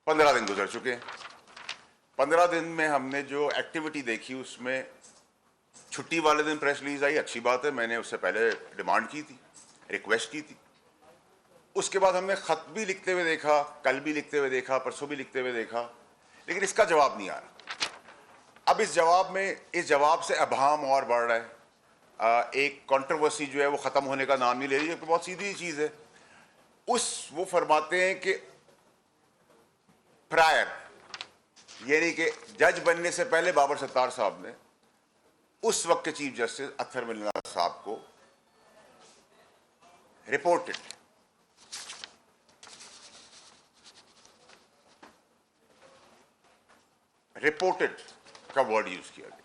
15 दिन गुजर चुके हैं। 15 दिन में हमने जो एक्टिविटी देखी उसमें छुट्टी वाले दिन प्रेस रिलीज आई, अच्छी बात है, मैंने उससे पहले डिमांड की थी, रिक्वेस्ट की थी। उसके बाद हमने खत भी लिखते हुए देखा, कल भी लिखते हुए देखा, परसों भी लिखते हुए देखा, लेकिन इसका जवाब नहीं आ रहा। अब इस जवाब से अभाम और बढ़ रहा है। एक कंट्रोवर्सी जो है वो खत्म होने का नाम नहीं ले रही है। बहुत सीधी चीज है। वो फरमाते हैं कि प्रायर, यानी कि जज बनने से पहले बाबर सत्तार साहब ने उस वक्त के चीफ जस्टिस अत्तर मिल्ला साहब को रिपोर्टेड का वर्ड यूज किया गया।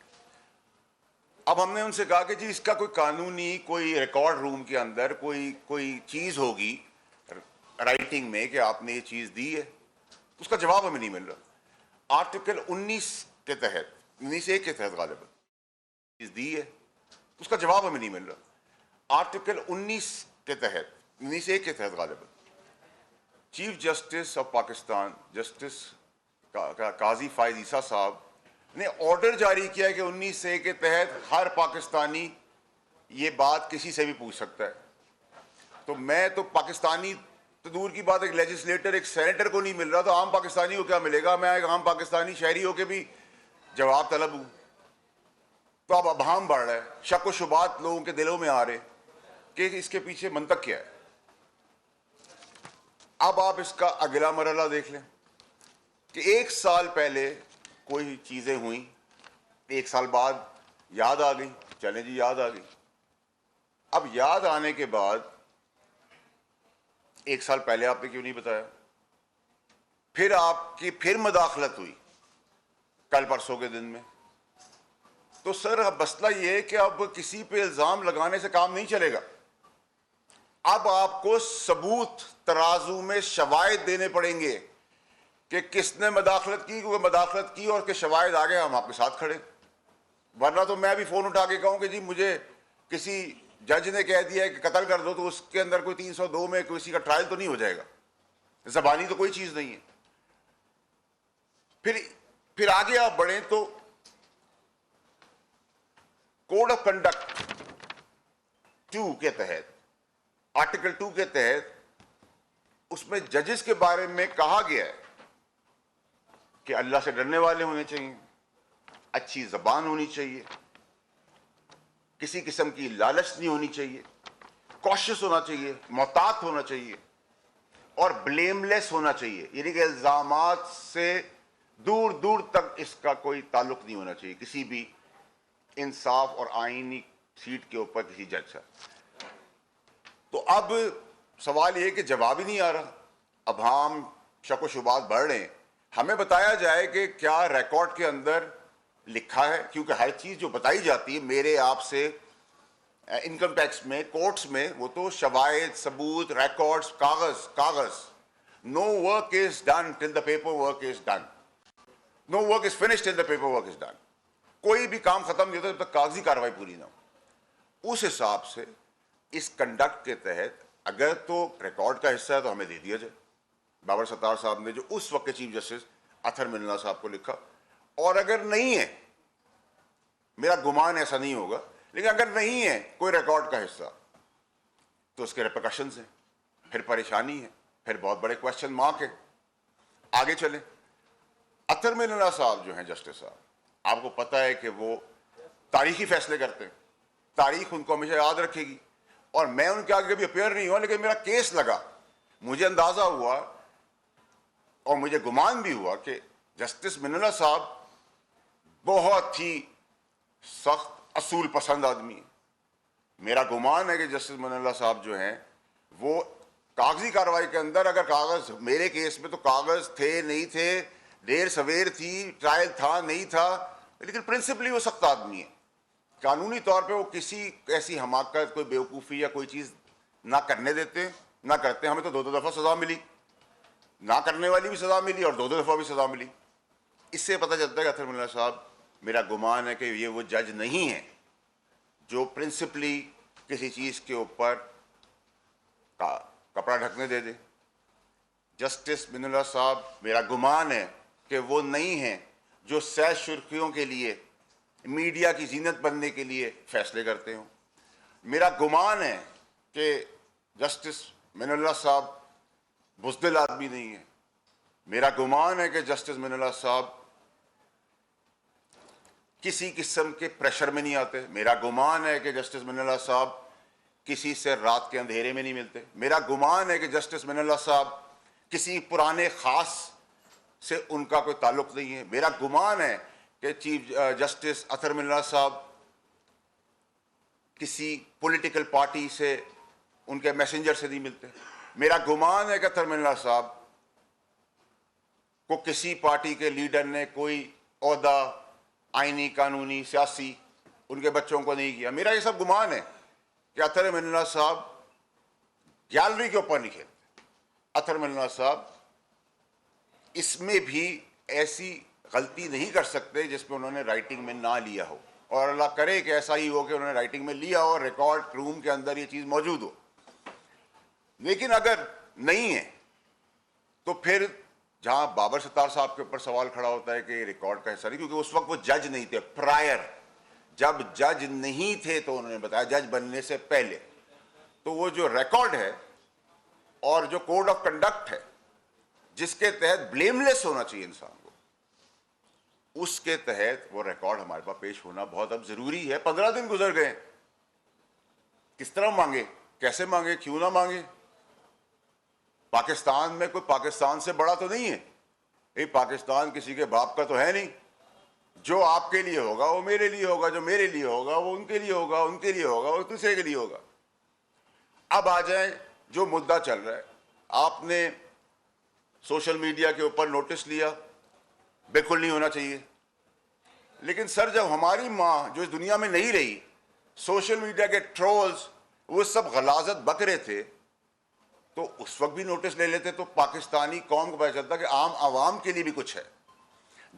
अब हमने उनसे कहा कि जी इसका कोई कानूनी, कोई रिकॉर्ड रूम के अंदर कोई चीज होगी राइटिंग में कि आपने ये चीज दी है, उसका जवाब हमें नहीं मिल रहा। आर्टिकल 19 के तहत, 19A के तहत गालिबन चीज दी है, उसका जवाब हमें नहीं मिल रहा। आर्टिकल 19 के तहत, 19A के तहत गालिबन chief justice of Pakistan justice Qazi Faez Isa साहब ने ऑर्डर जारी किया कि 19A के तहत हर पाकिस्तानी ये बात किसी से भी पूछ सकता है। तो मैं तो पाकिस्तानी तो दूर की बात, एक लेजिस्लेटर, एक सेनेटर को नहीं मिल रहा, तो आम पाकिस्तानी को क्या मिलेगा? मैं एक आम पाकिस्तानी शहरी होकर भी जवाब तलब हूं। तो अब अभाम बढ़ रहा है, शक व शुबात लोगों के दिलों में आ रहे कि इसके पीछे मंतक क्या है। अब आप इसका अगला मरहला देख लें कि 1 साल पहले कोई चीजें हुई, 1 साल बाद याद आ गई, चले जी याद आ गई। अब याद आने के बाद 1 साल पहले आपने क्यों नहीं बताया? फिर आपकी फिर मदाखलत हुई कल परसों के दिन में। तो सर अब मसला यह है कि अब किसी पे इल्जाम लगाने से काम नहीं चलेगा। अब आपको सबूत तराजू में शवाहिद देने पड़ेंगे कि किसने मदाखलत की, क्योंकि मदाखलत की और के शवाहिद आ गए, हम आपके साथ खड़े। वरना तो मैं भी फोन उठा के कहूं कि जी मुझे किसी जज ने कह दिया है कि कत्ल कर दो, तो उसके अंदर कोई 302 में किसी का ट्रायल तो नहीं हो जाएगा। जबानी तो कोई चीज नहीं है। फिर आगे आप बढ़े तो कोड ऑफ कंडक्ट 2 के तहत, आर्टिकल 2 के तहत उसमें जजेस के बारे में कहा गया है कि अल्लाह से डरने वाले होने चाहिए, अच्छी जबान होनी चाहिए, किसी किस्म की लालच नहीं होनी चाहिए, कॉशियस होना चाहिए, मोहतात होना चाहिए और ब्लेमलेस होना चाहिए, यानी कि इल्जामात से दूर दूर तक इसका कोई ताल्लुक नहीं होना चाहिए किसी भी इंसाफ और आईनी सीट के ऊपर किसी जज का। तो अब सवाल यह कि जवाब ही नहीं आ रहा। अब हम शक व शुबात बढ़ रहे हैं। हमें बताया जाए कि क्या रिकॉर्ड के अंदर लिखा है, क्योंकि हर चीज जो बताई जाती है मेरे आपसे इनकम टैक्स में, कोर्ट्स में, वो तो शवाहिद, सबूत, रिकॉर्ड्स, कागज। No work is done till the paper work is done. No work is finished till the paper work is done. कोई भी काम खत्म नहीं होता जब तक कागजी कार्रवाई पूरी ना हो। उस हिसाब से इस कंडक्ट के तहत अगर तो रिकॉर्ड का हिस्सा है तो हमें दे दिया जाए। बाबर सत्तार साहब ने जो उस वक्त के चीफ जस्टिस अत्तर मिल्ला साहब को लिखा, और अगर नहीं है, मेरा गुमान ऐसा नहीं होगा, लेकिन अगर नहीं है कोई रिकॉर्ड का हिस्सा तो उसके रिपरकशंस हैं, फिर परेशानी है, फिर बहुत बड़े क्वेश्चन मार्क है। आगे चले। अत्तर मिल्ला साहब जो हैं जस्टिस साहब, आपको पता है कि वो तारीखी फैसले करते हैं, तारीख उनको हमेशा याद रखेगी। और मैं उनके आगे कभी अपेयर नहीं हुआ, लेकिन मेरा केस लगा, मुझे अंदाजा हुआ और मुझे गुमान भी हुआ कि जस्टिस मिनल्ला साहब बहुत ही सख्त असूल पसंद आदमी है। मेरा गुमान है कि जस्टिस मिनल्ला साहब जो हैं वो कागजी कार्रवाई के अंदर, अगर कागज, मेरे केस में तो कागज थे नहीं थे, देर सवेर थी, ट्रायल था नहीं था, लेकिन प्रिंसिपली वो सख्त आदमी है। कानूनी तौर पे वो किसी ऐसी हमाकत, कोई बेवकूफ़ी या कोई चीज़ ना करने देते, ना करते। हमें तो 2-2 दफ़ा सज़ा मिली, ना करने वाली भी सज़ा मिली और 2-2 दफ़ा भी सज़ा मिली। इससे पता चलता है कि अत्तर मिल्ला साहब, मेरा गुमान है कि ये वो जज नहीं है जो प्रिंसिपली किसी चीज़ के ऊपर कपड़ा ढकने दे दे। जस्टिस मिनुल्लाह साहब, मेरा गुमान है कि वो नहीं हैं जो सैर सुर्खियों के लिए, मीडिया की जीनत बनने के लिए फैसले करते हों। मेरा गुमान है कि जस्टिस मिनुल्लाह साहब बुज़दिल आदमी नहीं है। मेरा गुमान है कि जस्टिस मिनुल्लाह साहब किसी किस्म के प्रेशर में नहीं आते। मेरा गुमान है कि जस्टिस मिनुल्लाह साहब किसी से रात के अंधेरे में नहीं मिलते। मेरा गुमान है कि जस्टिस मिनुल्लाह साहब किसी पुराने खास से उनका कोई ताल्लुक नहीं है। मेरा गुमान है कि चीफ जस्टिस अतहर मिनुल्लाह साहब किसी पॉलिटिकल पार्टी से, उनके मैसेंजर से नहीं मिलते। मेरा गुमान है कि अतहर मिनुल्लाह साहब को किसी पार्टी के लीडर ने कोई ओहदा आईनी, कानूनी, सियासी उनके बच्चों को नहीं किया। मेरा ये सब गुमान है कि अतहर मिनुल्लाह साहब गैलरी के ऊपर नहीं खेलते। अतहर मिनुल्लाह साहब इसमें भी ऐसी गलती नहीं कर सकते जिसमें उन्होंने राइटिंग में ना लिया हो, और अल्लाह करे कि ऐसा ही हो कि उन्होंने राइटिंग में लिया हो, रिकॉर्ड रूम के अंदर ये चीज़ मौजूद हो। लेकिन अगर नहीं है तो फिर जहां बाबर सत्तार साहब के ऊपर सवाल खड़ा होता है कि रिकॉर्ड का हिस्सा नहीं, क्योंकि उस वक्त वो जज नहीं थे। प्रायर जब जज नहीं थे तो उन्होंने बताया, जज बनने से पहले। तो वो जो रिकॉर्ड है और जो कोड ऑफ कंडक्ट है जिसके तहत ब्लेमलेस होना चाहिए इंसान को, उसके तहत वो रिकॉर्ड हमारे पास पेश होना बहुत अब जरूरी है। 15 दिन गुजर गए, किस तरह मांगे, कैसे मांगे, क्यों ना मांगे? पाकिस्तान में कोई पाकिस्तान से बड़ा तो नहीं है। ये पाकिस्तान किसी के बाप का तो है नहीं। जो आपके लिए होगा वो मेरे लिए होगा, जो मेरे लिए होगा वो उनके लिए होगा, उनके लिए होगा वो दूसरे के लिए होगा। अब आ जाए जो मुद्दा चल रहा है। आपने सोशल मीडिया के ऊपर नोटिस लिया, बिल्कुल नहीं होना चाहिए। लेकिन सर, जब हमारी माँ जो इस दुनिया में नहीं रही, सोशल मीडिया के ट्रोल्स वो सब गलाजत बक रहे थे, तो उस वक्त भी नोटिस ले लेते तो पाकिस्तानी कौम को पता चलता कि आम आवाम के लिए भी कुछ है।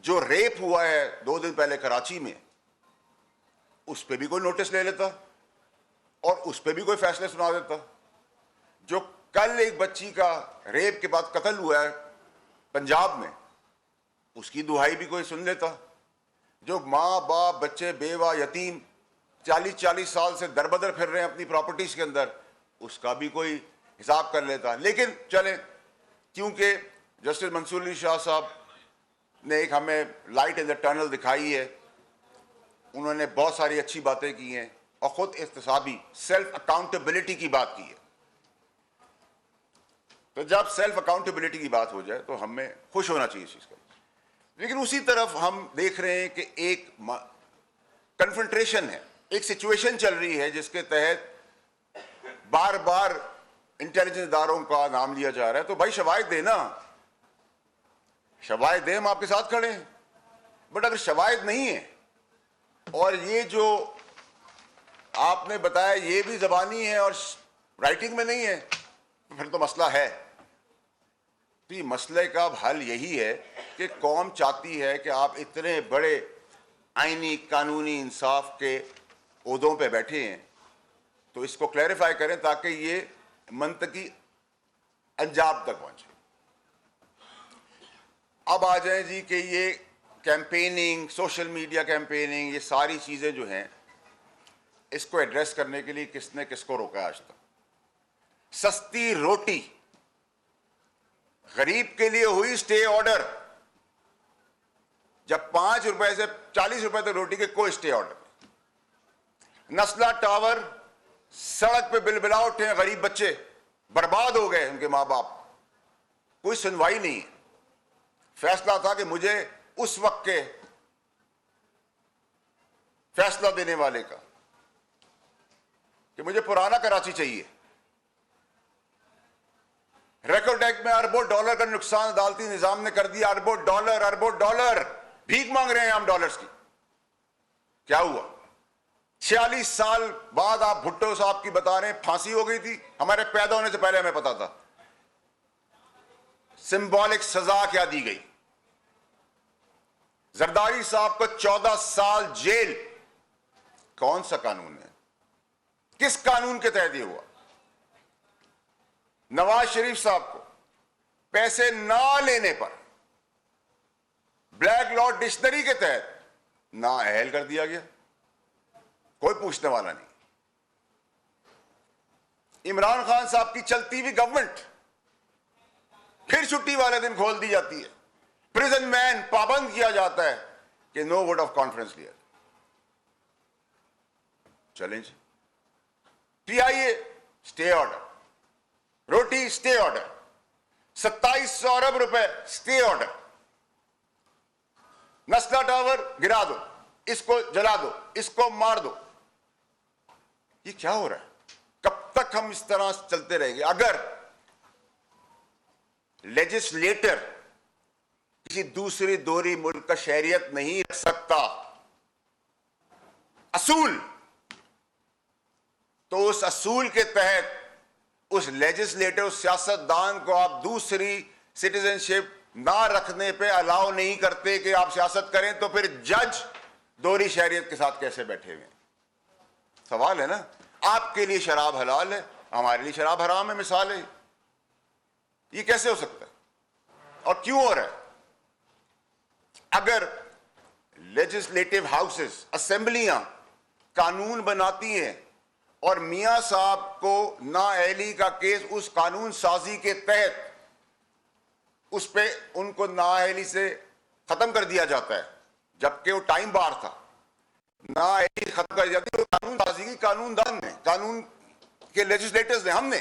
जो रेप हुआ है 2 दिन पहले कराची में, उस पर भी कोई नोटिस ले लेता और उस पर भी कोई फैसले सुना देता। जो कल एक बच्ची का रेप के बाद कत्ल हुआ है पंजाब में, उसकी दुहाई भी कोई सुन लेता। जो माँ बाप, बच्चे, बेवा, यतीम 40-40 साल से दरबदर फिर रहे हैं अपनी प्रॉपर्टीज के अंदर, उसका भी कोई हिसाब कर लेता। लेकिन चले, क्योंकि जस्टिस मंसूर अली शाह साहब ने एक हमें लाइट इन द टनल दिखाई है, उन्होंने बहुत सारी अच्छी बातें की हैं और खुद एहतसाबी सेल्फ अकाउंटेबिलिटी की बात की है। तो जब सेल्फ अकाउंटेबिलिटी की बात हो जाए तो हमें खुश होना चाहिए इस चीज का। लेकिन उसी तरफ हम देख रहे हैं कि एक कन्फ्रंट्रेशन है, एक सिचुएशन चल रही है जिसके तहत बार बार इंटेलिजेंस इदारों का नाम लिया जा रहा है। तो भाई शवाहिद देना, शवाहिद दे, हम आपके साथ खड़े हैं। बट अगर शवाहिद नहीं है और ये जो आपने बताया ये भी जबानी है और राइटिंग में नहीं है, तो फिर तो मसला है। तो ये मसले का हल यही है कि कौम चाहती है कि आप इतने बड़े आईनी, कानूनी, इंसाफ के ओहदों पे बैठे हैं, तो इसको क्लैरिफाई करें ताकि ये मंतकी अंजाम तक पहुंचे। अब आ जाए जी कि ये कैंपेनिंग, सोशल मीडिया कैंपेनिंग, ये सारी चीजें जो हैं, इसको एड्रेस करने के लिए किसने किसको रोका आज तक? सस्ती रोटी गरीब के लिए हुई स्टे ऑर्डर। जब 5 रुपए से 40 रुपए तक रोटी के कोई स्टे ऑर्डर। नस्ला टावर सड़क पे बिलबिला उठे, गरीब बच्चे बर्बाद हो गए, उनके मां बाप, कोई सुनवाई नहीं है। फैसला था कि मुझे उस वक्त के फैसला देने वाले का कि मुझे पुराना कराची चाहिए। रिकॉर्ड एक्ट में अरबों डॉलर का नुकसान अदालती निजाम ने कर दिया। अरबों डॉलर भीख मांग रहे हैं हम डॉलर्स की। क्या हुआ? 46 साल बाद आप भुट्टो साहब की बता रहे हैं फांसी हो गई थी, हमारे पैदा होने से पहले हमें पता था। सिंबॉलिक सजा क्या दी गई? जरदारी साहब को 14 साल जेल। कौन सा कानून है? किस कानून के तहत ये हुआ? नवाज शरीफ साहब को पैसे ना लेने पर ब्लैक लॉ डिक्शनरी के तहत नाअहल कर दिया गया, कोई पूछने वाला नहीं। इमरान खान साहब की चलती हुई गवर्नमेंट फिर छुट्टी वाले दिन खोल दी जाती है, प्रिजन मैन पाबंद किया जाता है कि नो वोट ऑफ कॉन्फ्रेंस लिया। चैलेंज पीआईए स्टे ऑर्डर, रोटी स्टे ऑर्डर, 2700 अरब रुपए स्टे ऑर्डर, नस्ला टावर गिरा दो, इसको जला दो, इसको मार दो। ये क्या हो रहा है? कब तक हम इस तरह चलते रहेंगे? अगर लेजिस्लेटर किसी दूसरी दोहरी मुल्क का शहरियत नहीं रख सकता असूल, तो उस असूल के तहत उस लेजिस्लेटर, उस सियासतदान को आप दूसरी सिटीजनशिप ना रखने पे अलाउ नहीं करते कि आप सियासत करें, तो फिर जज दोहरी शहरियत के साथ कैसे बैठे हुए? सवाल है ना। आपके लिए शराब हलाल है, हमारे लिए शराब हराम है, मिसाल है। ये कैसे हो सकता है और क्यों हो रहा है? अगर लेजिस्लेटिव हाउसेस, असेंबलियां कानून बनाती हैं और मियां साहब को नाअहली का केस उस कानून साजी के तहत उस पे उनको नाअहली से खत्म कर दिया जाता है, जबकि वो टाइम बार था, नाअहली खत्म कर जाती है कानून साजी की कानूनदान ने, कानून के लेजिस्लेटर्स ने, हमने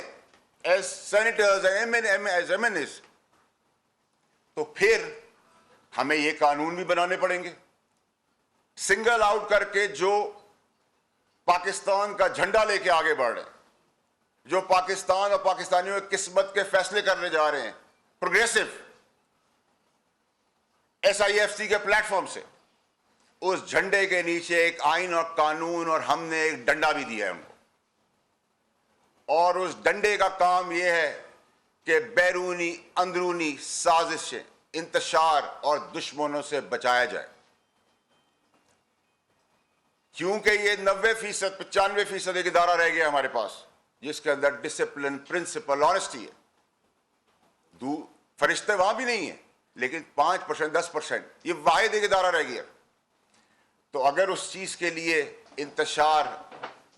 एज सेनेटर्स एज एमएनएस, तो फिर हमें ये कानून भी बनाने पड़ेंगे। सिंगल आउट करके जो पाकिस्तान का झंडा लेके आगे बढ़ रहे हैं, जो पाकिस्तान और पाकिस्तानियों की किस्मत के फैसले करने जा रहे हैं, प्रोग्रेसिव SIFC के प्लेटफॉर्म से, उस झंडे के नीचे एक आइन और कानून और हमने एक डंडा भी दिया है उनको, और उस डंडे का काम यह है कि बैरूनी अंदरूनी साजिशें, इंतशार और दुश्मनों से बचाया जाए। क्योंकि ये 90%, 95% एक इदारा रह गया हमारे पास जिसके अंदर डिसिप्लिन, प्रिंसिपल, ऑनेस्टी है। फरिश्ते वहां भी नहीं है, लेकिन 5%, 10% ये वाहिद एक इदारा रह गया। तो अगर उस चीज के लिए इंतशार,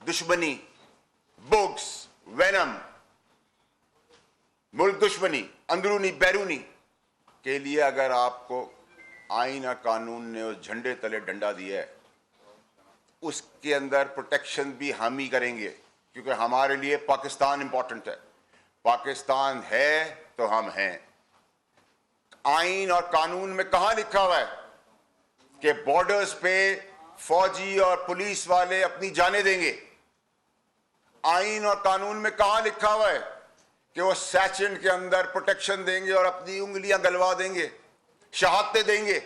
दुश्मनी, बुग्स, वेनम, मुल्क दुश्मनी, अंदरूनी बैरूनी के लिए अगर आपको आइन और कानून ने उस झंडे तले डंडा दिया है, उसके अंदर प्रोटेक्शन भी हम ही करेंगे, क्योंकि हमारे लिए पाकिस्तान इंपॉर्टेंट है। पाकिस्तान है तो हम हैं। आइन और कानून में कहां लिखा हुआ है कि बॉर्डर्स पे फौजी और पुलिस वाले अपनी जानें देंगे? आइन और कानून में कहां लिखा हुआ है कि वो सैचन के अंदर प्रोटेक्शन देंगे और अपनी उंगलियां गलवा देंगे, शहादतें देंगे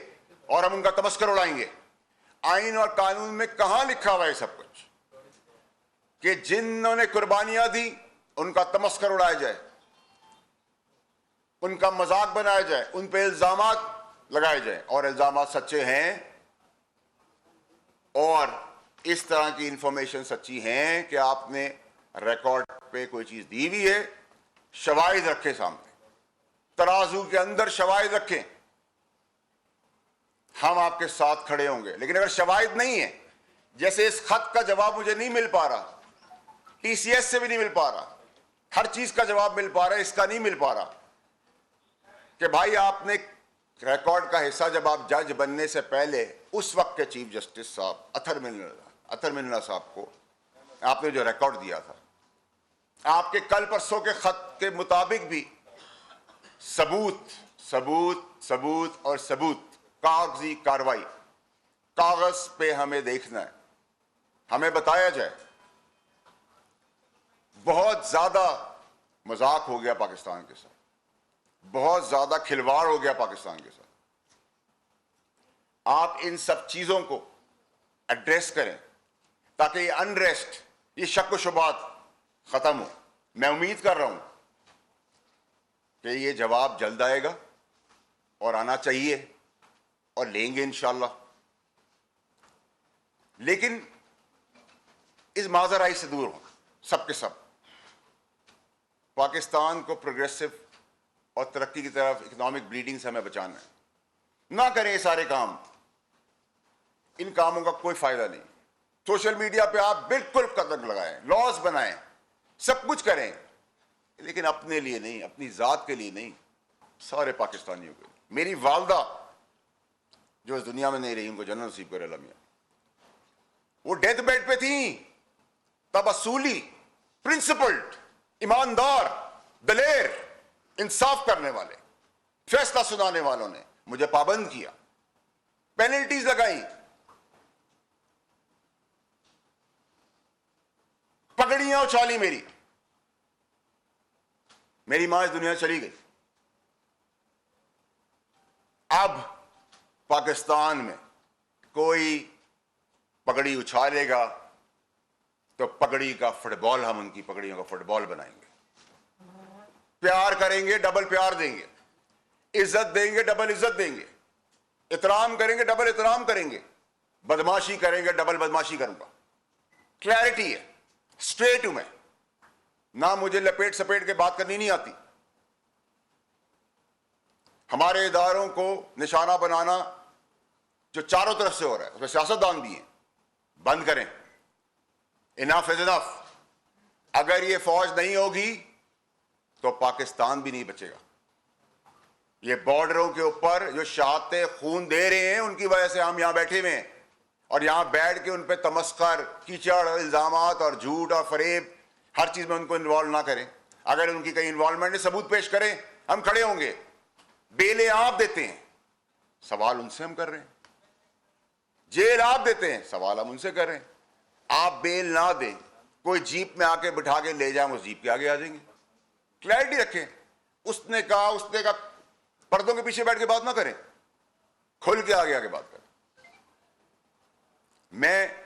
और हम उनका तमस्कर उड़ाएंगे? आइन और कानून में कहां लिखा हुआ है सब कुछ कि जिन्होंने कुर्बानियां दी उनका तमस्कर उड़ाया जाए, उनका मजाक बनाया जाए, उन पे इल्जामात लगाए जाए, और इल्जामात सच्चे हैं और इस तरह की इंफॉर्मेशन सच्ची हैं कि आपने रिकॉर्ड पे कोई चीज दी हुई है, शवाहिद रखे सामने, तराजू के अंदर शवाहिद रखें, हम आपके साथ खड़े होंगे। लेकिन अगर शवाहिद नहीं है, जैसे इस खत का जवाब मुझे नहीं मिल पा रहा, TCS से भी नहीं मिल पा रहा, हर चीज का जवाब मिल पा रहा है, इसका नहीं मिल पा रहा कि भाई आपने रिकॉर्ड का हिस्सा, जब आप जज बनने से पहले उस वक्त के चीफ जस्टिस साहब अतर मिन्ना साहब को आपने जो रिकॉर्ड दिया था, आपके कल परसों के खत के मुताबिक भी सबूत सबूत सबूत और सबूत, कागजी कार्रवाई, कागज पे हमें देखना है, हमें बताया जाए। बहुत ज्यादा मजाक हो गया पाकिस्तान के साथ, बहुत ज्यादा खिलवाड़ हो गया पाकिस्तान के साथ। आप इन सब चीजों को एड्रेस करें ताकि ये अनरेस्ट, ये शक व शुबात खत्म हो। मैं उम्मीद कर रहा हूं कि ये जवाब जल्द आएगा और आना चाहिए और लेंगे इंशाअल्लाह। लेकिन इस माजराई से दूर होना, सब के सब पाकिस्तान को प्रोग्रेसिव और तरक्की की तरफ, इकोनॉमिक ब्लीडिंग से हमें बचाना है। ना करें ये सारे काम, इन कामों का कोई फायदा नहीं। सोशल मीडिया पे आप बिल्कुल कदम लगाएं, लॉज बनाएं, सब कुछ करें, लेकिन अपने लिए नहीं, अपनी जात के लिए नहीं, सारे पाकिस्तानियों के लिए। मेरी वालदा जो इस दुनिया में नहीं रही, उनको जन्नत नसीब करे अल्लाह मियां, वो डेथ बेड पे थी, तब असूली, प्रिंसिपल्ड, ईमानदार, दलेर, इंसाफ करने वाले, फैसला सुनाने वालों ने मुझे पाबंद किया, पेनल्टीज लगाई, पगड़ियां उछाली, मेरी मां इस दुनिया चली गई। अब पाकिस्तान में कोई पगड़ी उछालेगा तो पगड़ी का फुटबॉल, हम उनकी पगड़ियों का फुटबॉल बनाएंगे। प्यार करेंगे, डबल प्यार देंगे, इज्जत देंगे, डबल इज्जत देंगे, इतराम करेंगे, डबल इतराम करेंगे, बदमाशी करेंगे, डबल बदमाशी करूंगा। क्लैरिटी है, स्ट्रेट हूं मैं, ना मुझे लपेट सपेट के बात करनी नहीं आती। हमारे इदारों को निशाना बनाना जो चारों तरफ से हो रहा है, उसमें सियासतदान भी हैं, बंद करें। Enough is enough. अगर ये फौज नहीं होगी तो पाकिस्तान भी नहीं बचेगा। ये बॉर्डरों के ऊपर जो शहादतें खून दे रहे हैं, उनकी वजह से हम यहां बैठे हुए हैं, और यहां बैठ के उन पर तमस्कर, कीचड़, इल्जामात और झूठ और फरेब, हर चीज में उनको इन्वॉल्व ना करें। अगर उनकी कहीं इन्वॉल्वमेंट है, सबूत पेश करें, हम खड़े होंगे। बेलें आप देते हैं, सवाल उनसे हम कर रहे हैं। जेल आप देते हैं, सवाल हम उनसे कर रहे हैं। आप बेल ना दें, कोई जीप में आके बिठा के ले जाएं, उस जीप के आगे आ जाएंगे। क्लैरिटी रखें। उसने कहा, पर्दों के पीछे बैठ के बात ना करें, खुल के आगे आगे बात करें। मैं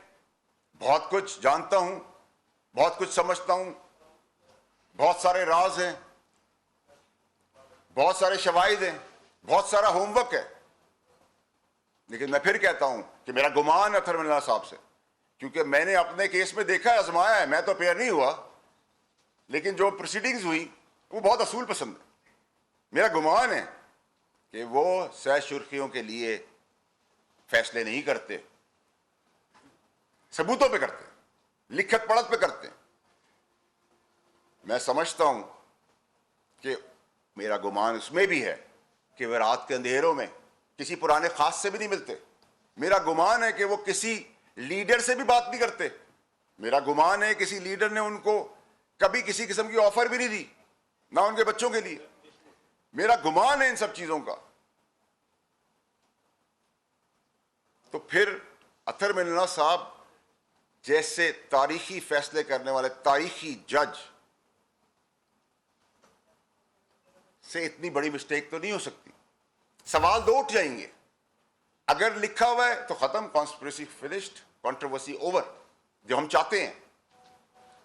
बहुत कुछ जानता हूं, बहुत कुछ समझता हूं, बहुत सारे राज हैं, बहुत सारे शवाहिद हैं, बहुत सारा होमवर्क है, लेकिन मैं फिर कहता हूं कि मेरा गुमान है अतहर मिल्ला साहब से, क्योंकि मैंने अपने केस में देखा है, आजमाया है। मैं तो पेयर नहीं हुआ, लेकिन जो प्रोसीडिंग्स हुई वो बहुत असूल पसंद है। मेरा गुमान है कि वो सह सुर्खियों के लिए फैसले नहीं करते, सबूतों पे करते, लिखत पढ़त पे करते। मैं समझता हूं कि मेरा गुमान इसमें भी है कि वे रात के अंधेरों में किसी पुराने खास से भी नहीं मिलते। मेरा गुमान है कि वो किसी लीडर से भी बात नहीं करते। मेरा गुमान है किसी लीडर ने उनको कभी किसी किस्म की ऑफर भी नहीं दी, ना उनके बच्चों के लिए। मेरा गुमान है इन सब चीजों का। तो फिर अतहर मिल्ला साहब जैसे तारीखी फैसले करने वाले तारीखी जज से इतनी बड़ी मिस्टेक तो नहीं हो सकती। सवाल दो उठ जाएंगे। अगर लिखा हुआ है तो खत्म, कॉन्स्पिरेसी फिनिश्ड, कंट्रोवर्सी ओवर, जो हम चाहते हैं,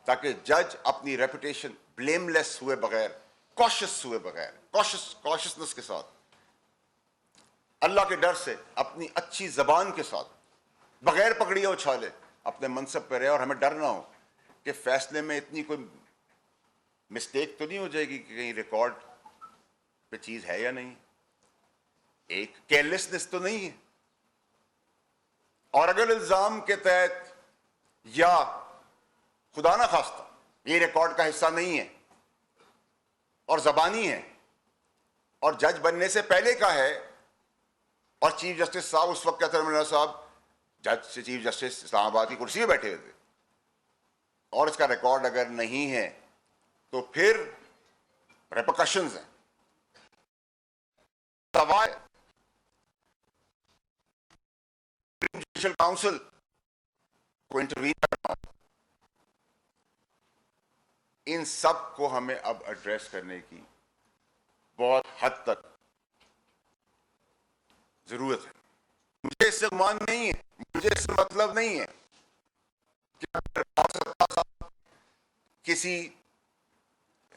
ताकि जज अपनी रेपुटेशन ब्लेमलेस हुए बगैर, कॉशियस हुए बगैर, कॉशियसनेस के साथ, अल्लाह के डर से, अपनी अच्छी जबान के साथ, बगैर पकड़ियां उछाले अपने मनसब पर रहे, और हमें डर ना हो कि फैसले में इतनी कोई मिस्टेक तो नहीं हो जाएगी कि कहीं रिकॉर्ड पे चीज है या नहीं, एक केयरलेसनेस तो नहीं है। और अगर इल्जाम के तहत या खुदा ना खास्ता ये रिकॉर्ड का हिस्सा नहीं है और जबानी है और जज बनने से पहले का है, और चीफ जस्टिस साहब उस वक्त अतहर मिल्ला साहब जज से चीफ जस्टिस इस्लामाबाद की कुर्सी पे बैठे हुए थे, और इसका रिकॉर्ड अगर नहीं है तो फिर रेपरकशंस हैं। सवाल जुडिशल काउंसिल को इंटरवीन करना, इन सब को हमें अब एड्रेस करने की बहुत हद तक जरूरत है। मुझे इससे गुमान नहीं है, मुझे इससे मतलब नहीं है कि किसी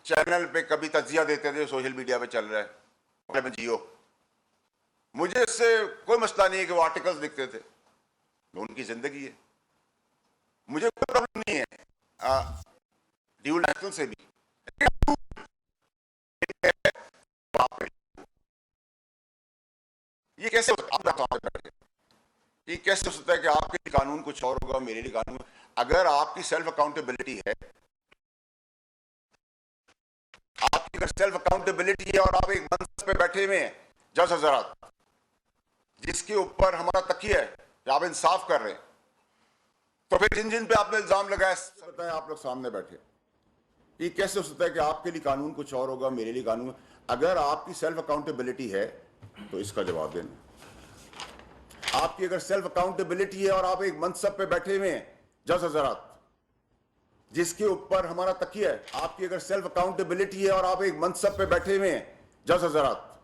चैनल पे कभी तजिया देते थे, सोशल मीडिया पे चल रहा है में जियो, मुझे इससे कोई मसला नहीं है कि वो आर्टिकल्स लिखते थे, उनकी जिंदगी है, मुझे कोई प्रॉब्लम नहीं है ड्यूल नेशनल से भी। ये कैसे ये कैसे हो सकता है कि आपके लिए कानून कुछ और होगा, मेरे लिए कानून? अगर आपकी सेल्फ अकाउंटेबिलिटी है, आपकी अगर सेल्फ अकाउंटेबिलिटी है और आप एक मंच पे बैठे हुए हैं जज हजरात, जिसके ऊपर हमारा तकिया है, आप इंसाफ कर रहे हैं, तो फिर जिन जिन पे आपने इल्जाम लगाया, बताएं आप लोग सामने बैठे, ये कैसे हो सकता है कि आपके लिए कानून कुछ और होगा, मेरे लिए कानून? अगर आपकी सेल्फ अकाउंटेबिलिटी है तो इसका जवाब देना। आपकी अगर सेल्फ अकाउंटेबिलिटी है और आप एक मनसब पे बैठे हुए हैं जज हजरात, जिसके ऊपर हमारा तकिया है, आपकी अगर सेल्फ अकाउंटेबिलिटी है और आप एक मनसब पे बैठे हुए हैं जज हजरात,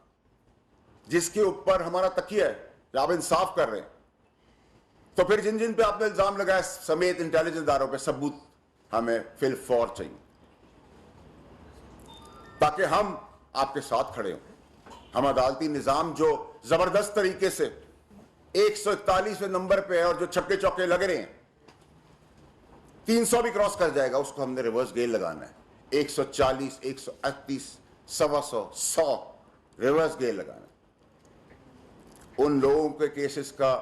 जिसके ऊपर हमारा तकिया है, आप इंसाफ कर रहे हैं, तो फिर जिन जिन पे आपने इल्जाम लगाया समेत इंटेलिजेंस इदारों पे सबूत हमें फिल फौर चाहिए, ताकि हम आपके साथ खड़े हों। हम अदालती निजाम जो जबरदस्त तरीके से 141वें नंबर पे है और जो छक्के चौके लग रहे हैं, 300 भी क्रॉस कर जाएगा, उसको हमने रिवर्स गेयर लगाना है। 140, 138, 125, 100 रिवर्स गेयर लगाना है। उन लोगों के केसेस का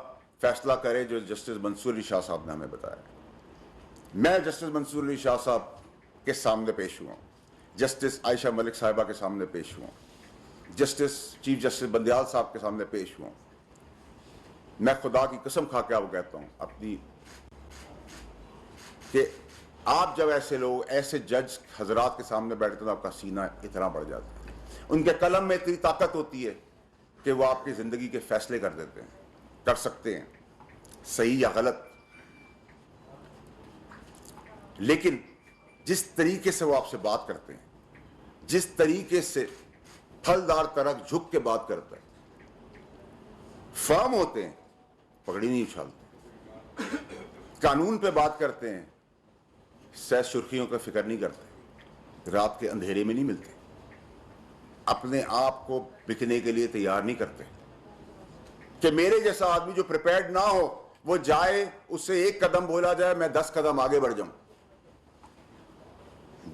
फैसला करे जो जस्टिस मंसूर अली शाह साहब ने हमें बताया। मैं जस्टिस मंसूर अली शाह साहब के सामने पेश हुआ, जस्टिस आयशा मलिक साहिबा के सामने पेश हुआ, जस्टिस चीफ जस्टिस बंदयाल साहब के सामने पेश हुआ। मैं खुदा की कसम खा के आपको कहता हूं अपनी, कि आप जब ऐसे लोग, ऐसे जज हजरात के सामने बैठते तो आपका सीना इतना बढ़ जाता है। उनके कलम में इतनी ताकत होती है कि वो आपकी जिंदगी के फैसले कर देते हैं, कर सकते हैं, सही या गलत। लेकिन जिस तरीके से वो आपसे बात करते हैं, जिस तरीके से फलदार तरक झुक के बात करता है, फर्म होते हैं, पगड़ी नहीं उछालते, कानून पे बात करते हैं, सह सुर्खियों का फिक्र नहीं करते, रात के अंधेरे में नहीं मिलते, अपने आप को बिकने के लिए तैयार नहीं करते कि मेरे जैसा आदमी जो प्रिपेयर्ड ना हो वो जाए, उससे एक कदम बोला जाए, मैं 10 कदम आगे बढ़ जाऊं।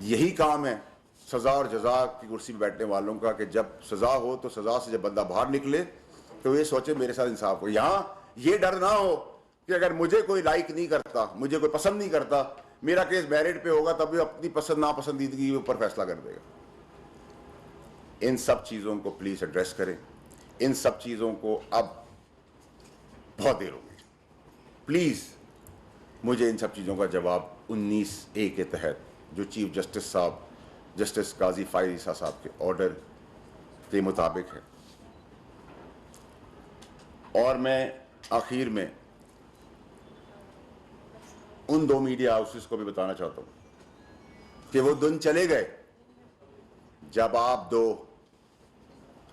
यही काम है सजा और जजा की कुर्सी पर बैठने वालों का, कि जब सजा हो तो सजा से जब बंदा बाहर निकले तो ये सोचे मेरे साथ इंसाफ हो। यहां ये डर ना हो कि अगर मुझे कोई लाइक नहीं करता, मुझे कोई पसंद नहीं करता, मेरा केस मेरिट पे होगा, तब भी अपनी पसंद नापसंदीदगी के ऊपर फैसला कर देगा। इन सब चीजों को प्लीज एड्रेस करें। इन सब चीजों को अब बहुत देर हो गई, प्लीज मुझे इन सब चीजों का जवाब 19A के तहत, जो चीफ जस्टिस साहब जस्टिस काजी फायद ईसा साहब के ऑर्डर के मुताबिक है। और मैं आखिर में उन 2 मीडिया हाउसेस को भी बताना चाहता हूं कि वो दिन चले गए जब आप 2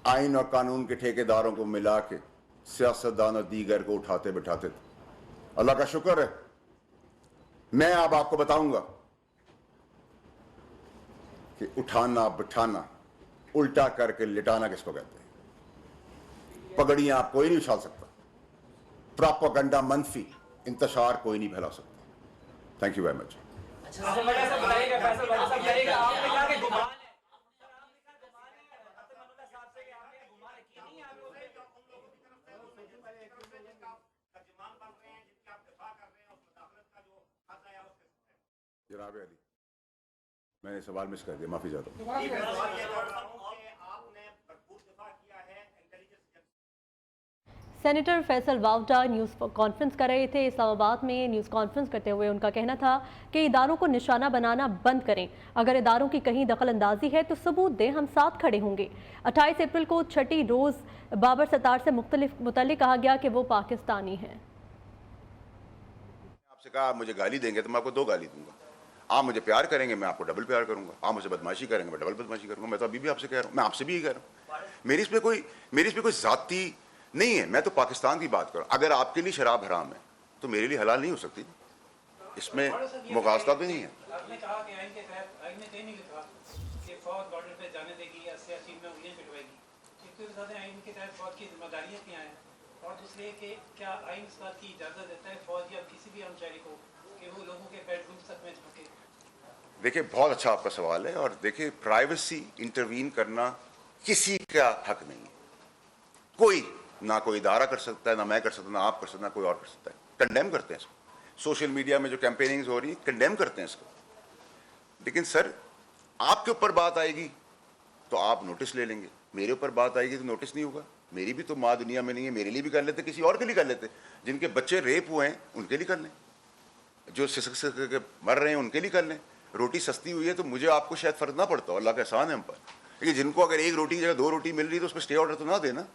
आइन और कानून के ठेकेदारों को मिला के सियासतदान और दीगर को उठाते बिठाते थे। अल्लाह का शुक्र है, मैं अब आपको बताऊंगा कि उठाना बिठाना, उल्टा करके लिटाना किसको कहते हैं। पगड़ियां आप कोई नहीं उछाल सकता, प्रोपेगेंडा मनफी इंतशार कोई नहीं फैला सकता। Thank you very much. जनाब अली, मैंने सवाल मिस कर दिया, माफी चाहता हूं। Senator Faisal Vawda news conference कर रहे थे इस्लामाबाद में। न्यूज़ कॉन्फ्रेंस करते हुए उनका कहना था कि इदारों को निशाना बनाना बंद करें, अगर इदारों की कहीं दखल अंदाजी है तो सबूत दें, हम साथ खड़े होंगे। 28 अप्रैल को छठी रोज़ बाबर सत्तार से मुतल्लिक कहा गया कि वो पाकिस्तानी हैं। आपसे कहा आप मुझे गाली देंगे तो मैं आपको 2 गाली दूंगा, आप मुझे प्यार करेंगे मैं आपको डबल प्यार करूंगा, आप मुझे बदमाशी करेंगे मैं डबल बदमाशी करूंगा। मैं तो अभी भी आपसे कह रहा हूं, मैं आपसे भी यही कह रहा हूं। मेरी इसमें कोई जाती नहीं है, मैं तो पाकिस्तान की बात करूं। अगर आपके लिए शराब हराम है तो मेरे लिए हलाल नहीं हो सकती, इसमें मुकासला भी नहीं है। आपने कहा कि आइन के तहत आइन में कहीं नहीं लिखा कि फौज बॉर्डर पे जाने देगी या सियासी में उंगलियां पिटवाएगी। एक तो ज़्यादा आइन के तहत फौज की जिम्मेदारियां क्या हैं, और दूसरे कि क्या आइन इस बात की इजाज़त देता है फौज या किसी भी हमशहरी को कि वो लोगों के बेडरूम तक में झुके। देखिए, बहुत अच्छा आपका सवाल है, और देखिए प्राइवेसी इंटरवीन करना किसी का हक नहीं है। कोई ना कोई इदारा कर सकता है, ना मैं कर सकता, ना आप कर सकते, ना कोई और कर सकता है। कंडेम करते हैं इसको। सोशल मीडिया में जो कैंपेनिंग हो रही है, कंडेम करते हैं इसको। लेकिन सर, आपके ऊपर बात आएगी तो आप नोटिस ले लेंगे, मेरे ऊपर बात आएगी तो नोटिस नहीं होगा। मेरी भी तो माँ दुनिया में नहीं है, मेरे लिए भी कर लेते, किसी और के लिए कर लेते। जिनके बच्चे रेप हुए हैं उनके लिए कर लें, जो सिसक के मर रहे हैं उनके लिए कर लें। रोटी सस्ती हुई है तो मुझे आपको शायद फर्क ना पड़ता, अल्लाह का एहसान है हम पर। लेकिन जिनको अगर एक रोटी की जगह 2 रोटी मिल रही है तो उस पर स्टे ऑर्डर तो ना देना।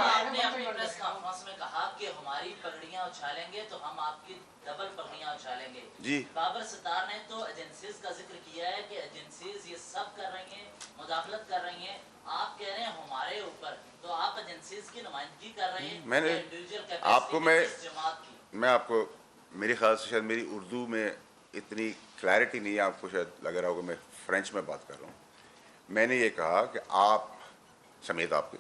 आपने अपनी प्रेस कॉन्फ्रेंस में कहा कि हमारी पगड़ियां उछालेंगे तो हम आपकी डबल पगड़ियां उछालेंगे जी। बाबर सत्तार ने तो एजेंसीज का जिक्र किया है कि एजेंसीज ये सब कर रही हैं, मुदाखलत कर रही हैं। आप कह रहे हैं हमारे ऊपर, तो आप एजेंसीज की नुमाइंदगी कर रहे हैं। मैंने आपको मैं आपको मेरे ख्याल से शायद मेरी उर्दू में इतनी क्लैरिटी नहीं है, आपको शायद लग रहा होगा मैं फ्रेंच में बात कर रहा हूँ। मैंने ये कहा कि आप समेत आपके,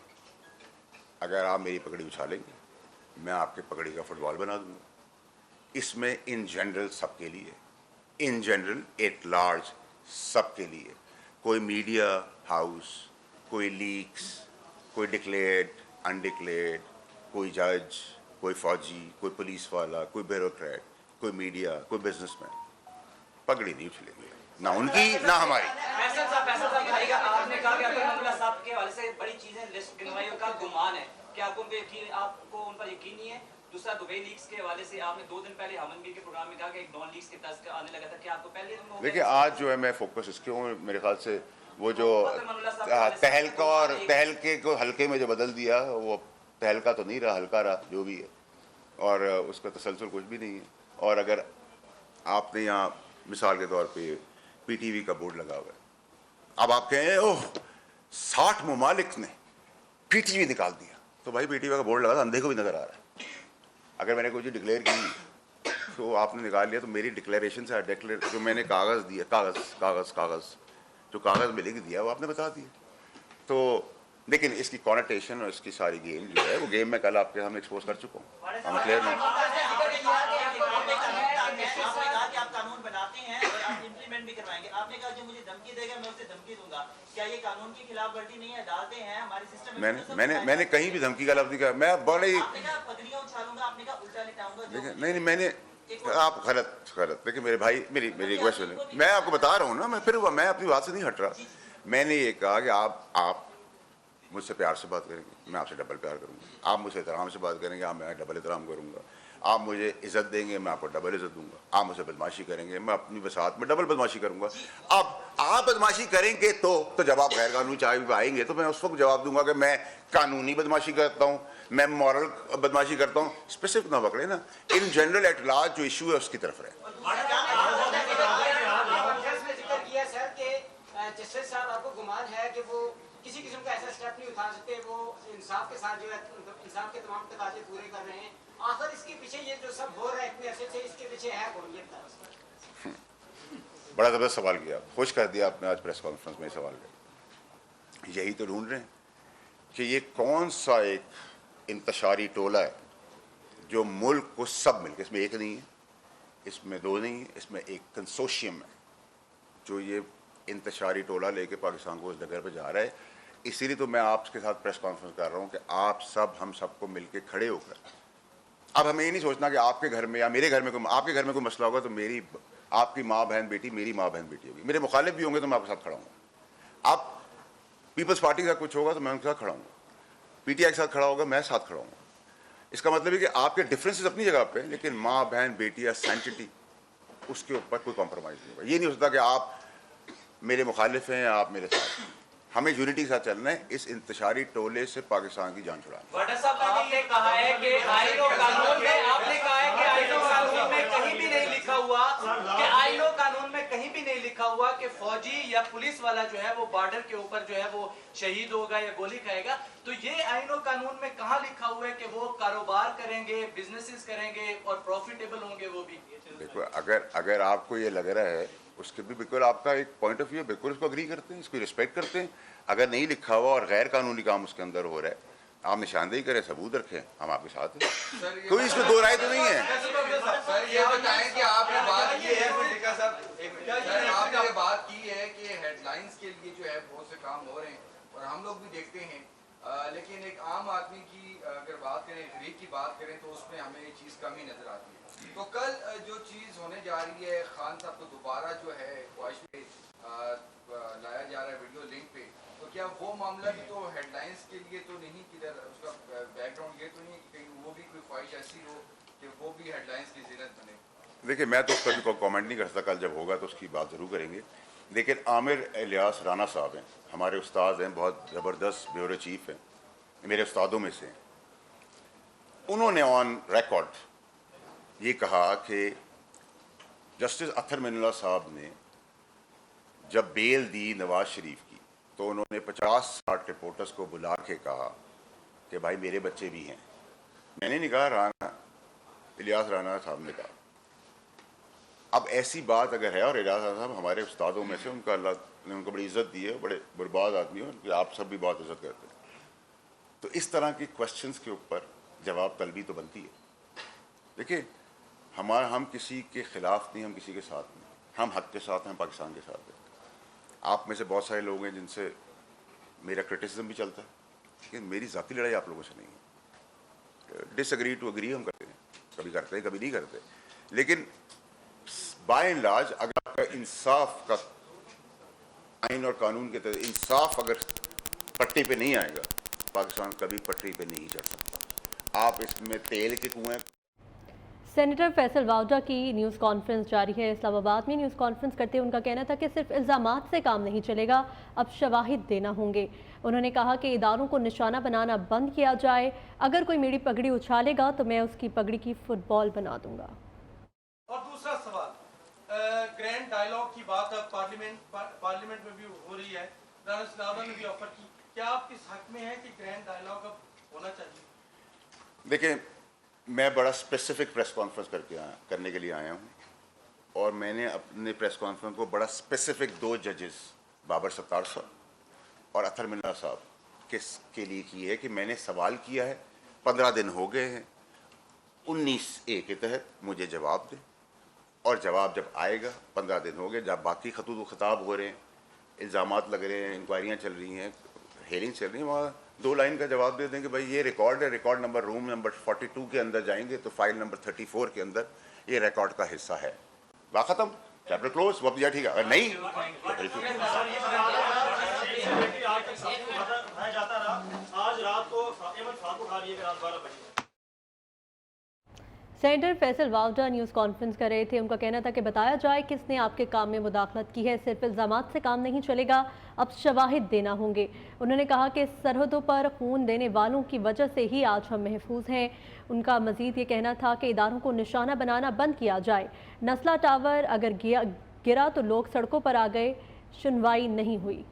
अगर आप मेरी पगड़ी उछालेंगे मैं आपके पगड़ी का फुटबॉल बना दूंगा। इसमें इन जनरल सबके लिए, इन जनरल एट लार्ज सबके लिए, कोई मीडिया हाउस, कोई लीक्स, कोई डिक्लेयर्ड, अनडिक्लेयर्ड, कोई जज, कोई फौजी, कोई पुलिस वाला, कोई ब्यूरोक्रेट, कोई मीडिया, कोई बिजनेसमैन पगड़ी नहीं उछलेंगे, ना उनकी ना हमारी। आपने कहा कि अब्दुल मंगला साहब के हवाले से बड़ी चीजें लिस्ट गिनवाई का गुमान है, क्या आपको उन पर यकीन नहीं है? दूसरा, दुबई लीक्स के हवाले से आपने 2 दिन पहले हमनबीर के प्रोग्राम में कहा कि एक डॉन लीक्स के तस्कर आने लगा था, क्या आपको पहले दिन? देखिए, आज जो है मैं फोकस इसके हूँ, मेरे ख्याल से वो जो तहलका और तहलके को हल्के में जो बदल दिया, वो तहलका तो नहीं रहा, हल्का रहा, जो भी है, और उसका तसलसल कुछ भी नहीं है। और अगर आपने यहाँ मिसाल के तौर पे PTV का बोर्ड लगा हुआ है, अब आप कहें ओह 60 ममालिक ने PTV निकाल दिया, तो भाई PTV का बोर्ड लगा था, अंधे को भी नजर आ रहा है। अगर मैंने कोई चीज़ डिक्लेयर की तो आपने निकाल लिया, तो मेरी डिक्लेरेशन से जो मैंने कागज़ दिया, कागज़ जो कागज़ में लिख दिया वो आपने बता दिया। तो लेकिन इसकी कॉनोटेशन और इसकी सारी गेम जो है, वो गेम मैं कल आपके सामने एक्सपोज कर चुका हूँ। हम क्लियर नहीं। आप कानून बनाते हैं और आप इंप्लीमेंट भी करवाएंगे। आपने कहा जो मुझे धमकी देगा मैं उसे धमकी दूंगा, क्या ये कानून की खिलाफवर्जी नहीं है? डालते हैं हमारे सिस्टम में। मैंने कहीं भी धमकी का लफ्ज़ नहीं कहा। मैं बड़े आपने कहा पगड़ियां उछालूंगा, आपने कहा उल्टा लिटाऊंगा। नहीं, मैंने आप गलत देखिए मेरे भाई, मेरी रिक्वेस्ट है, मैं आपको बता रहा हूँ ना, मैं अपनी बात से नहीं हट रहा। मैंने ये कहा कि आप मुझसे प्यार से बात करेंगे, मैं आपसे डबल प्यार करूँगा। आप मुझसे एहतराम से बात करेंगे, मैं डबल एहतराम करूँगा। आप मुझे इज़्ज़त देंगे, मैं आपको डबल इज़्ज़त दूंगा। आप मुझसे बदमाशी करेंगे, मैं अपनी बसात में डबल बदमाशी करूँगा। अब आप बदमाशी करेंगे तो जब आप गैर कानूनी चार्ज आएंगे तो मैं उस वक्त जवाब दूंगा कि मैं कानूनी बदमाशी करता हूँ, मैं मॉरल बदमाशी करता हूँ। स्पेसिफिक ना पकड़े ना, इन जनरल एट लार्ज जो इशू है उसकी तरफ रहे। जस्टिस साहब, आपको गुमान है कि वो किसी किस्म का ऐसा स्टेप नहीं उठा सकते, वो इंसाफ के साथ जो है इंसाफ के तमाम तकाजे पूरे कर रहे हैं, आखिर इसके पीछे ये जो सब हो रहा है इतने अरसे से, इसके पीछे है कौन? ये बड़ा ज़बरदस्त सवाल किया, खुश कर दिया आपने आज प्रेस कॉन्फ्रेंस में सवाल किया। यही तो ढूंढ रहे हैं कि ये कौन सा एक इंतशारी टोला है जो मुल्क को सब मिलकर, इसमें एक नहीं है, इसमें 2 नहीं है, इसमें एक कंसोशियम है जो ये इंतशारी टोला लेके पाकिस्तान को उस जगह पर जा रहा है। इसीलिए तो मैं आपके साथ प्रेस कॉन्फ्रेंस कर रहा हूँ कि आप सब हम सबको मिलके खड़े होकर, अब हमें ये नहीं सोचना कि आपके घर में या मेरे घर में आपके घर में कोई मसला होगा तो आपकी माँ बहन बेटी मेरी माँ बहन बेटी होगी, मेरे मुखालिफ भी होंगे तो मैं आपके साथ खड़ा हूँ। आप पीपल्स पार्टी का कुछ होगा तो मैं उनके साथ खड़ा हूँ, PTI के साथ खड़ा होगा, मैं साथ खड़ा हूँ। इसका मतलब है कि आपके डिफरेंसेस अपनी जगह पे, लेकिन माँ बहन बेटी या सेंटिटी उसके ऊपर कोई कॉम्प्रोमाइज़ नहीं होगा। ये नहीं हो सकता कि आप मेरे मुखालिफ हैं, आप मेरे साथ। हमें यूनिटी के साथ चलना है, इस इंतशारी टोले से पाकिस्तान की जान छुड़ाना। आपने कहा है कि आईन और कानून में, आपने कहा है कि आईन और कानून में कहीं भी नहीं लिखा हुआ कि आईन और कानून में कहीं भी नहीं लिखा हुआ कि फौजी या पुलिस वाला जो है वो बॉर्डर के ऊपर जो है वो शहीद होगा या गोली खाएगा। तो ये आईन और कानून में कहाँ लिखा हुआ है कि वो कारोबार करेंगे, बिजनेसेस करेंगे और प्रॉफिटेबल होंगे? वो भी देखो, अगर आपको ये लग रहा है, उसके भी बिल्कुल आपका एक पॉइंट ऑफ व्यू है, बिल्कुल इसको अग्री करते हैं, इसको रिस्पेक्ट करते हैं। अगर नहीं लिखा हुआ और गैर कानूनी काम उसके अंदर हो रहा है, आप निशानदेही करें, सबूत रखें, हम आपके साथ हैं। कोई इसमें 2 राय तो नहीं है। सर ये बताएं कि आपने बात की है, आपने बात की है कि हेडलाइंस के लिए जो है बहुत से काम हो रहे हैं और हम लोग भी देखते हैं लेकिन एक आम आदमी की अगर बात करें, गरीब की बात करें, तो उसमें हमें ये चीज़ कम ही नज़र आती है। तो कल जो चीज़ होने जा रही है, खान साहब को दोबारा जो है ख्वाहिश पे लाया जा रहा है वीडियो लिंक पे, तो क्या वो मामला भी तो हेडलाइंस के लिए तो नहीं, किधर उसका बैकग्राउंड ये तो नहीं कि कहीं वो भी कोई ख्वाहिश ऐसी हो कि वो भी हेडलाइंस की ज़ीनत बने? देखिए, मैं तो उस पर भी कमेंट नहीं कर सकता, कल जब होगा तो उसकी बात ज़रूर करेंगे। लेकिन आमिर इलियास राना साहब हैं, हमारे उस्ताद हैं, बहुत ज़बरदस्त ब्यूरो चीफ हैं, मेरे उस्तादों में से। उन्होंने ऑन रिकॉर्ड ये कहा कि जस्टिस अत्तर मिनुल्लाह साहब ने जब बेल दी नवाज शरीफ की, तो उन्होंने 50-60 रिपोर्टर्स को बुला के कहा कि भाई मेरे बच्चे भी हैं। मैंने नहीं कहा, राना इलियास राना साहब ने कहा। अब ऐसी बात अगर है, और इलियास राना साहब हमारे उस्तादों में से, उनका अल्लाह ने उनको बड़ी इज्जत दी है, बड़े बर्बाद आदमी है, आप सब भी बहुत इज्जत करते हैं, तो इस तरह की क्वेश्चंस के ऊपर जवाब तलबी तो बनती है। देखिए, हम किसी के खिलाफ नहीं, हम किसी के साथ नहीं, हम हक के साथ हैं, पाकिस्तान के साथ हैं। आप में से बहुत सारे लोग हैं जिनसे मेरा क्रिटिसिज्म भी चलता है, लेकिन मेरी ज़ाती लड़ाई आप लोगों से नहीं है। डिसएग्री टू एग्री हम करते हैं, कभी करते हैं, कभी नहीं करते, लेकिन बाय एंड लार्ज अगर आपका इंसाफ का आइन और कानून के तहत इंसाफ अगर पट्टी पे नहीं आएगा, पाकिस्तान कभी पटरी पे नहीं चढ़ सकता। आप इसमें तेल के कुएं। सेनेटर फैसल वावडा की न्यूज़ कॉन्फ्रेंस जारी है। इस्लामाबाद में न्यूज़ कॉन्फ्रेंस करते हुए उनका कहना था कि सिर्फ इल्ज़ामात से काम नहीं चलेगा, अब शवाहिद देना होंगे। उन्होंने कहा कि इदारों को निशाना बनाना बंद किया जाए, अगर कोई मेरी पगड़ी उछालेगा तो मैं उसकी पगड़ी की फुटबॉल बना दूंगा। और दूसरा सवाल, ग्रैंड डायलॉग की बात अब पार्लियामेंट में भी हो रही है, राना सिनारा ने भी ऑफर की, क्या आप इस हक में है कि ग्रैंड डायलॉग अब होना चाहिए? देखिए, मैं बड़ा स्पेसिफिक प्रेस कॉन्फ्रेंस करने के लिए आया हूँ, और मैंने अपने प्रेस कॉन्फ्रेंस को बड़ा स्पेसिफिक 2 जजेस बाबर सत्तार साहब और अत्तर मिनुल्लाह साहब के लिए की है कि मैंने सवाल किया है, 15 दिन हो गए हैं, 19A के तहत मुझे जवाब दें, और जवाब जब आएगा, 15 दिन हो गए, जब बाकी खतूत खिताब हो रहे हैं, इल्ज़ामात लग रहे हैं, इंक्वायरियाँ चल रही हैं, हेयरिंग चल रही है, वहाँ 2 लाइन का जवाब दे देंगे, भाई ये रिकॉर्ड है, रिकॉर्ड नंबर रूम नंबर 42 के अंदर जाएंगे तो फाइल नंबर 34 के अंदर ये रिकॉर्ड का हिस्सा है, बात खत्म, चैप्टर क्लोज, वो ठीक है। अगर नहीं आज रात को अहमद फारूक उठा लिए रात 12 बजे। Senator Faisal Vawda news conference कर रहे थे। उनका कहना था कि बताया जाए किसने आपके काम में मुदाखलत की है, सिर्फ इल्ज़ामात से काम नहीं चलेगा, अब शवाहिद देना होंगे। उन्होंने कहा कि सरहदों पर खून देने वालों की वजह से ही आज हम महफूज हैं। उनका मजीद ये कहना था कि इदारों को निशाना बनाना बंद किया जाए। नस्ला टावर अगर गिरा तो लोग सड़कों पर आ गए, सुनवाई नहीं हुई।